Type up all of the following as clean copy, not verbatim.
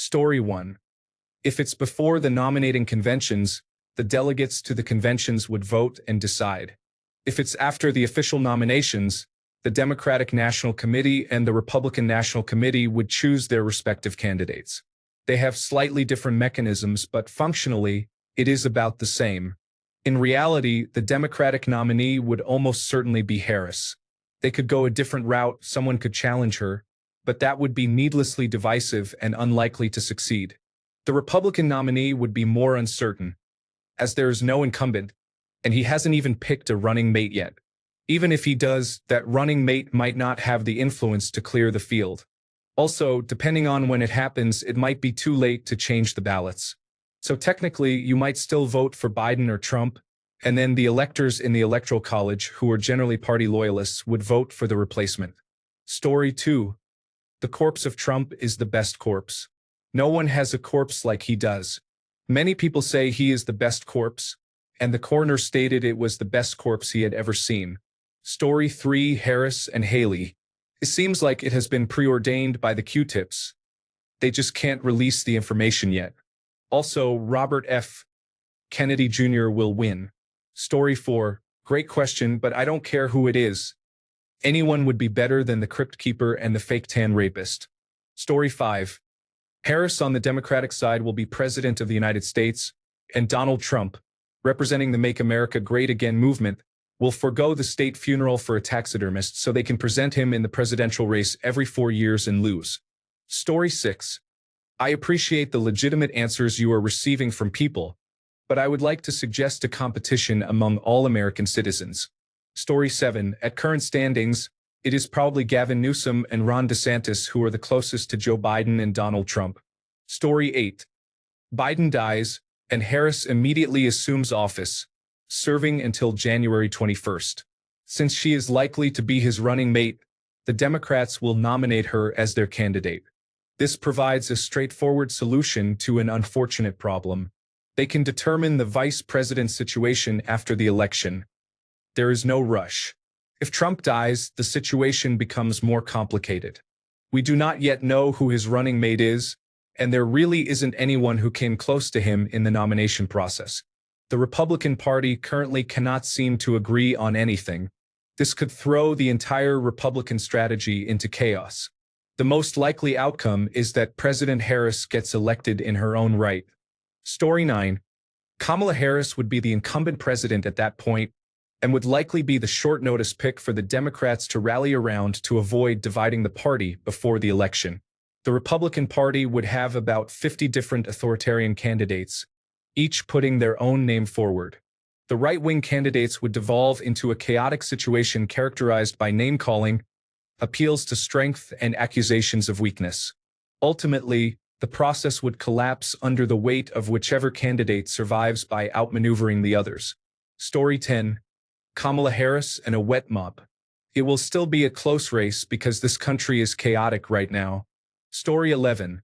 Story 1. If it's before the nominating conventions, the delegates to the conventions would vote and decide. If it's after the official nominations, the Democratic National Committee and the Republican National Committee would choose their respective candidates. They have slightly different mechanisms, but functionally, it is about the same. In reality, the Democratic nominee would almost certainly be Harris. They could go a different route, someone could challenge her, but that would be needlessly divisive and unlikely to succeed. The Republican nominee would be more uncertain, as there is no incumbent, and he hasn't even picked a running mate yet. Even if he does, that running mate might not have the influence to clear the field. Also, depending on when it happens, it might be too late to change the ballots. So technically, you might still vote for Biden or Trump, and then the electors in the Electoral College, who are generally party loyalists, would vote for the replacement. Story 2. The corpse of Trump is the best corpse. No one has a corpse like he does. Many people say he is the best corpse, and the coroner stated it was the best corpse he had ever seen. Story 3. Harris and Haley. It seems like it has been preordained by the Q-tips. They just can't release the information yet. Also, Robert F. Kennedy Jr. will win. Story 4. Great question, but I don't care who it is. Anyone would be better than the crypt keeper and the fake tan rapist. Story 5. Harris on the Democratic side will be President of the United States, and Donald Trump, representing the Make America Great Again movement, will forego the state funeral for a taxidermist so they can present him in the presidential race every 4 years and lose. Story 6. I appreciate the legitimate answers you are receiving from people, but I would like to suggest a competition among all American citizens. Story 7. At current standings, it is probably Gavin Newsom and Ron DeSantis who are the closest to Joe Biden and Donald Trump. Story 8. Biden dies, and Harris immediately assumes office, serving until January 21st. Since she is likely to be his running mate, the Democrats will nominate her as their candidate. This provides a straightforward solution to an unfortunate problem. They can determine the vice president's situation after the election. There is no rush. If Trump dies, the situation becomes more complicated. We do not yet know who his running mate is, and there really isn't anyone who came close to him in the nomination process. The Republican Party currently cannot seem to agree on anything. This could throw the entire Republican strategy into chaos. The most likely outcome is that President Harris gets elected in her own right. Story 9. Kamala Harris would be the incumbent president at that point and would likely be the short-notice pick for the Democrats to rally around to avoid dividing the party before the election. The Republican Party would have about 50 different authoritarian candidates, each putting their own name forward. The right-wing candidates would devolve into a chaotic situation characterized by name-calling, appeals to strength, and accusations of weakness. Ultimately, the process would collapse under the weight of whichever candidate survives by outmaneuvering the others. Story 10. Kamala Harris and a wet mop. It will still be a close race because this country is chaotic right now. Story 11.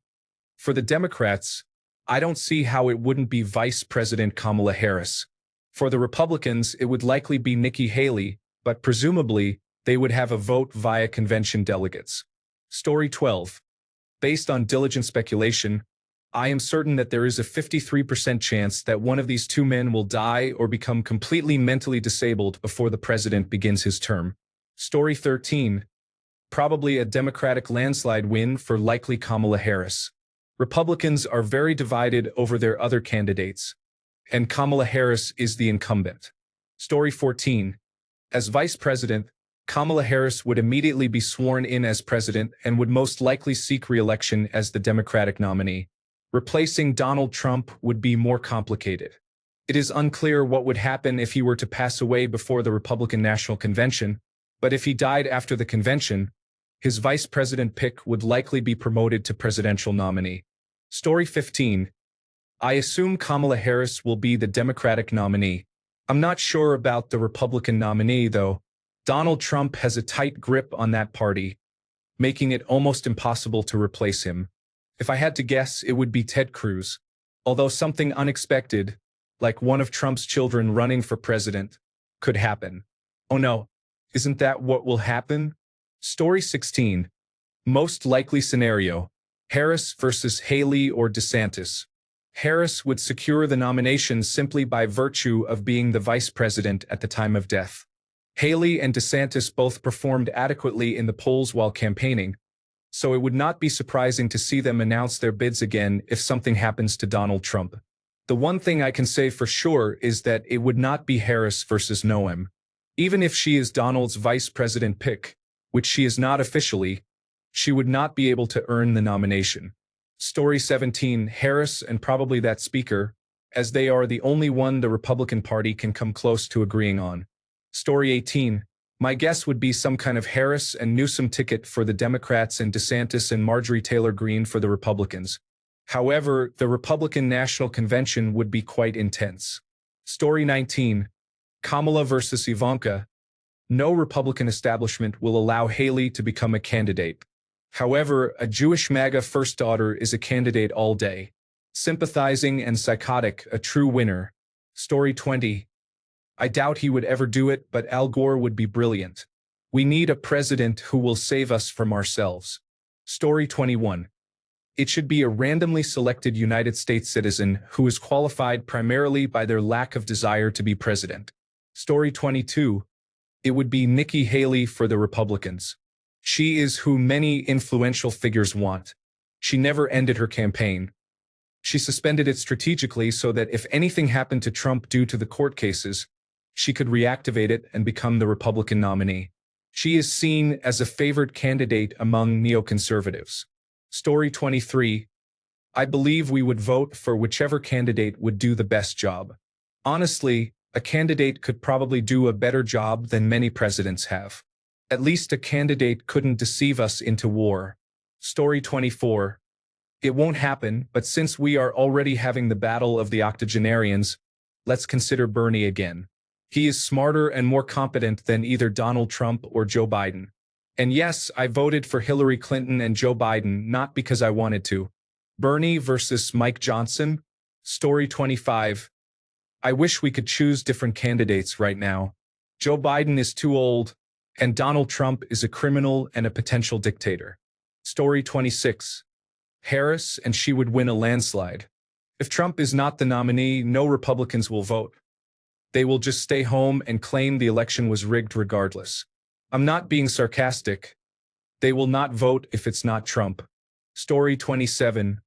For the Democrats, I don't see how it wouldn't be Vice President Kamala Harris. For the Republicans, it would likely be Nikki Haley, but presumably, they would have a vote via convention delegates. Story 12. Based on diligent speculation, I am certain that there is a 53% chance that one of these two men will die or become completely mentally disabled before the president begins his term. Story 13. Probably a Democratic landslide win for likely Kamala Harris. Republicans are very divided over their other candidates, and Kamala Harris is the incumbent. Story 14. As vice president, Kamala Harris would immediately be sworn in as president and would most likely seek re-election as the Democratic nominee. Replacing Donald Trump would be more complicated. It is unclear what would happen if he were to pass away before the Republican National Convention, but if he died after the convention, his vice president pick would likely be promoted to presidential nominee. Story 15. I assume Kamala Harris will be the Democratic nominee. I'm not sure about the Republican nominee, though. Donald Trump has a tight grip on that party, making it almost impossible to replace him. If I had to guess, it would be Ted Cruz, although something unexpected, like one of Trump's children running for president, could happen. Oh no, isn't that what will happen? Story 16. Most likely scenario. Harris versus Haley or DeSantis. Harris would secure the nomination simply by virtue of being the vice president at the time of death. Haley and DeSantis both performed adequately in the polls while campaigning, so it would not be surprising to see them announce their bids again if something happens to Donald Trump. The one thing I can say for sure is that it would not be Harris versus Noem. Even if she is Donald's vice president pick, which she is not officially, she would not be able to earn the nomination. Story 17, Harris and probably that speaker, as they are the only one the Republican Party can come close to agreeing on. Story 18, my guess would be some kind of Harris and Newsom ticket for the Democrats and DeSantis and Marjorie Taylor Greene for the Republicans. However, the Republican National Convention would be quite intense. Story 19, Kamala versus Ivanka. No Republican establishment will allow Haley to become a candidate. However, a Jewish MAGA first daughter is a candidate all day. Sympathizing and psychotic, a true winner. Story 20. I doubt he would ever do it, but Al Gore would be brilliant. We need a president who will save us from ourselves. Story 21. It should be a randomly selected United States citizen who is qualified primarily by their lack of desire to be president. Story 22. It would be Nikki Haley for the Republicans. She is who many influential figures want. She never ended her campaign. She suspended it strategically so that if anything happened to Trump due to the court cases, she could reactivate it and become the Republican nominee. She is seen as a favored candidate among neoconservatives. Story 23. I believe we would vote for whichever candidate would do the best job. Honestly, a candidate could probably do a better job than many presidents have. At least a candidate couldn't deceive us into war. Story 24. It won't happen, but since we are already having the battle of the octogenarians, let's consider Bernie again. He is smarter and more competent than either Donald Trump or Joe Biden. And yes, I voted for Hillary Clinton and Joe Biden not because I wanted to. Bernie versus Mike Johnson. Story 25. I wish we could choose different candidates right now. Joe Biden is too old, and Donald Trump is a criminal and a potential dictator. Story 26. Harris and she would win a landslide. If Trump is not the nominee, no Republicans will vote. They will just stay home and claim the election was rigged regardless. I'm not being sarcastic. They will not vote if it's not Trump. Story 27.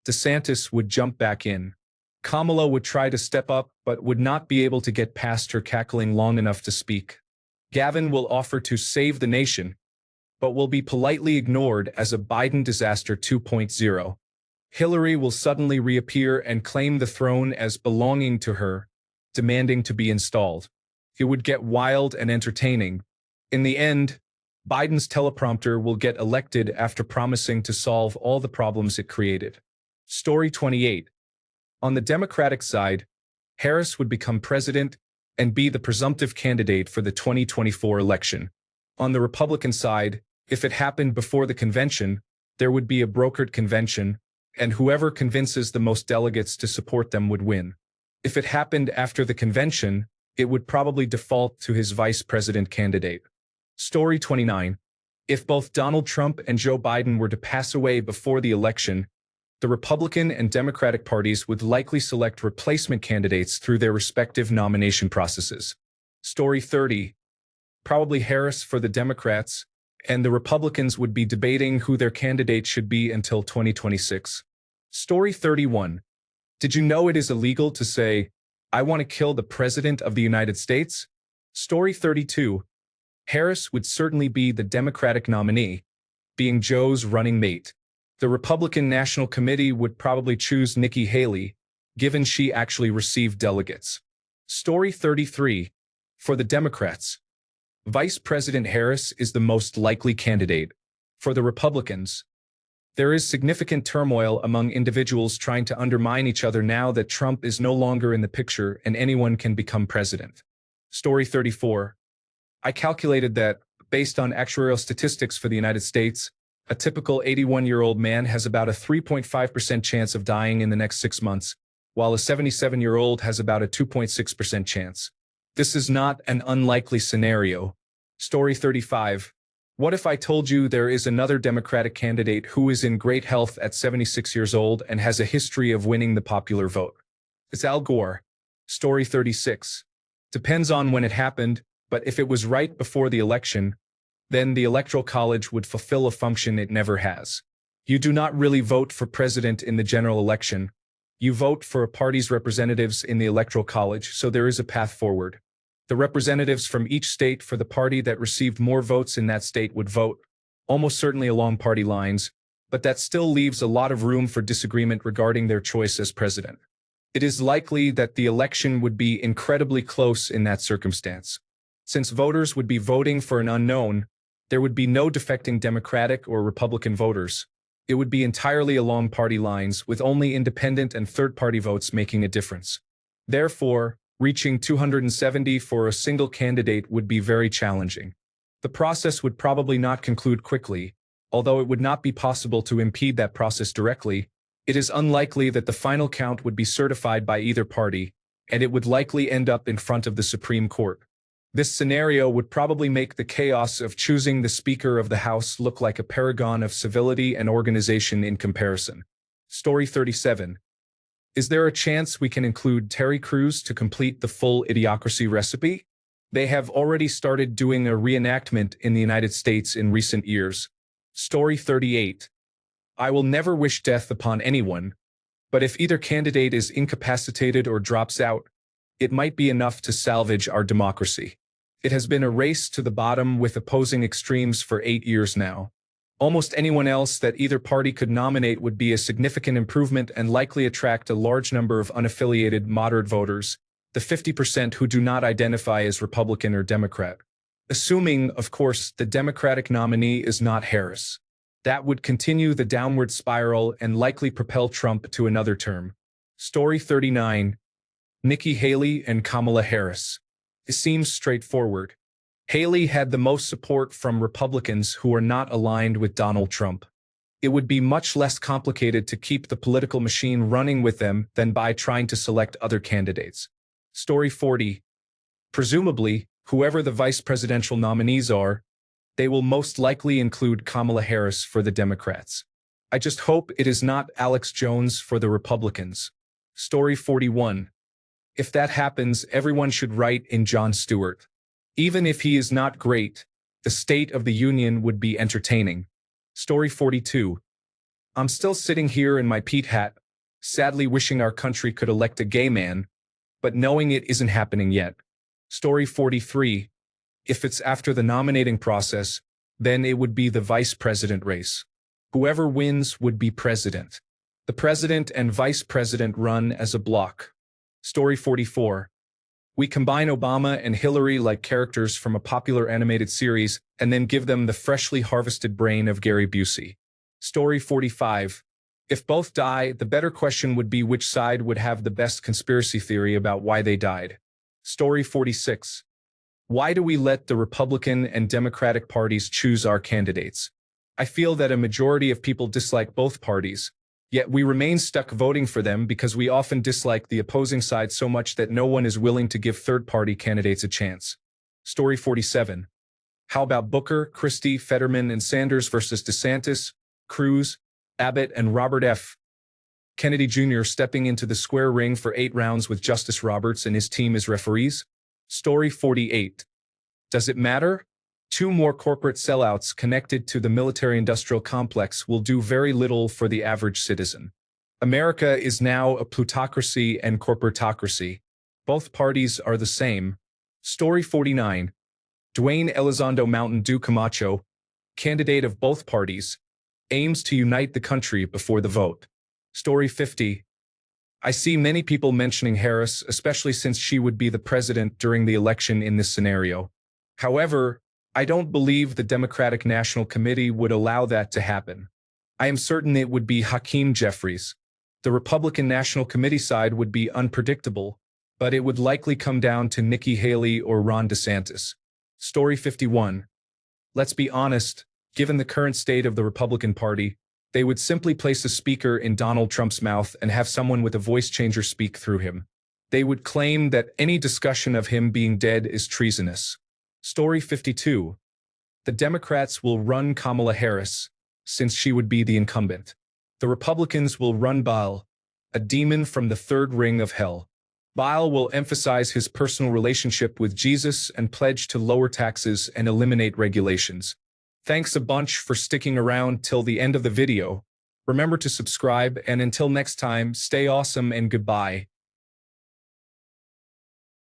DeSantis would jump back in. Kamala would try to step up but would not be able to get past her cackling long enough to speak. Gavin will offer to save the nation, but will be politely ignored as a Biden disaster 2.0. Hillary will suddenly reappear and claim the throne as belonging to her, demanding to be installed. It would get wild and entertaining. In the end, Biden's teleprompter will get elected after promising to solve all the problems it created. Story 28. On the Democratic side, Harris would become president and be the presumptive candidate for the 2024 election. On the Republican side, if it happened before the convention, there would be a brokered convention, and whoever convinces the most delegates to support them would win. If it happened after the convention, it would probably default to his vice president candidate. Story 29. If both Donald Trump and Joe Biden were to pass away before the election, the Republican and Democratic parties would likely select replacement candidates through their respective nomination processes. Story 30. Probably Harris for the Democrats, and the Republicans would be debating who their candidate should be until 2026. Story 31. Did you know it is illegal to say, "I want to kill the President of the United States"? Story 32. Harris would certainly be the Democratic nominee, being Joe's running mate. The Republican National Committee would probably choose Nikki Haley, given she actually received delegates. Story 33. For the Democrats, Vice President Harris is the most likely candidate. For the Republicans, there is significant turmoil among individuals trying to undermine each other now that Trump is no longer in the picture and anyone can become president. Story 34. I calculated that, based on actuarial statistics for the United States, a typical 81-year-old man has about a 3.5% chance of dying in the next 6 months, while a 77-year-old has about a 2.6% chance. This is not an unlikely scenario. Story 35. What if I told you there is another Democratic candidate who is in great health at 76 years old and has a history of winning the popular vote? It's Al Gore. Story 36. Depends on when it happened, but if it was right before the election, then the Electoral College would fulfill a function it never has. You do not really vote for president in the general election. You vote for a party's representatives in the Electoral College, so there is a path forward. The representatives from each state for the party that received more votes in that state would vote, almost certainly along party lines, but that still leaves a lot of room for disagreement regarding their choice as president. It is likely that the election would be incredibly close in that circumstance. Since voters would be voting for an unknown, there would be no defecting Democratic or Republican voters. It would be entirely along party lines, with only independent and third-party votes making a difference. Therefore, reaching 270 for a single candidate would be very challenging. The process would probably not conclude quickly. Although it would not be possible to impede that process directly, it is unlikely that the final count would be certified by either party, and it would likely end up in front of the Supreme Court. This scenario would probably make the chaos of choosing the Speaker of the House look like a paragon of civility and organization in comparison. Story 37. Is there a chance we can include Terry Crews to complete the full idiocracy recipe? They have already started doing a reenactment in the United States in recent years. Story 38. I will never wish death upon anyone, but if either candidate is incapacitated or drops out, it might be enough to salvage our democracy. It has been a race to the bottom with opposing extremes for 8 years now. Almost anyone else that either party could nominate would be a significant improvement and likely attract a large number of unaffiliated moderate voters, the 50% who do not identify as Republican or Democrat. Assuming, of course, the Democratic nominee is not Harris. That would continue the downward spiral and likely propel Trump to another term. Story 39. Nikki Haley and Kamala Harris. It seems straightforward. Haley had the most support from Republicans who are not aligned with Donald Trump. It would be much less complicated to keep the political machine running with them than by trying to select other candidates. Story 40. Presumably, whoever the vice presidential nominees are, they will most likely include Kamala Harris for the Democrats. I just hope it is not Alex Jones for the Republicans. Story 41. If that happens, everyone should write in Jon Stewart. Even if he is not great, the State of the Union would be entertaining. Story 42. I'm still sitting here in my Pete hat, sadly wishing our country could elect a gay man, but knowing it isn't happening yet. Story 43. If it's after the nominating process, then it would be the vice president race. Whoever wins would be president. The president and vice president run as a bloc. Story 44. We combine Obama and Hillary like characters from a popular animated series and then give them the freshly harvested brain of Gary Busey. Story 45. If both die, the better question would be which side would have the best conspiracy theory about why they died. Story 46. Why do we let the Republican and Democratic parties choose our candidates? I feel that a majority of people dislike both parties, yet we remain stuck voting for them because we often dislike the opposing side so much that no one is willing to give third-party candidates a chance. Story 47. How about Booker, Christie, Fetterman, and Sanders versus DeSantis, Cruz, Abbott, and Robert F. Kennedy Jr. stepping into the square ring for 8 rounds with Justice Roberts and his team as referees? Story 48. Does it matter? 2 more corporate sellouts connected to the military-industrial complex will do very little for the average citizen. America is now a plutocracy and corporatocracy. Both parties are the same. Story 49. Dwayne Elizondo Mountain Dew Camacho, candidate of both parties, aims to unite the country before the vote. Story 50. I see many people mentioning Harris, especially since she would be the president during the election in this scenario. However, I don't believe the Democratic National Committee would allow that to happen. I am certain it would be Hakeem Jeffries. The Republican National Committee side would be unpredictable, but it would likely come down to Nikki Haley or Ron DeSantis. Story 51. Let's be honest, given the current state of the Republican Party, they would simply place a speaker in Donald Trump's mouth and have someone with a voice changer speak through him. They would claim that any discussion of him being dead is treasonous. Story 52. The Democrats will run Kamala Harris, since she would be the incumbent. The Republicans will run Baal, a demon from the third ring of hell. Baal will emphasize his personal relationship with Jesus and pledge to lower taxes and eliminate regulations. Thanks a bunch for sticking around till the end of the video. Remember to subscribe, and until next time, stay awesome and goodbye.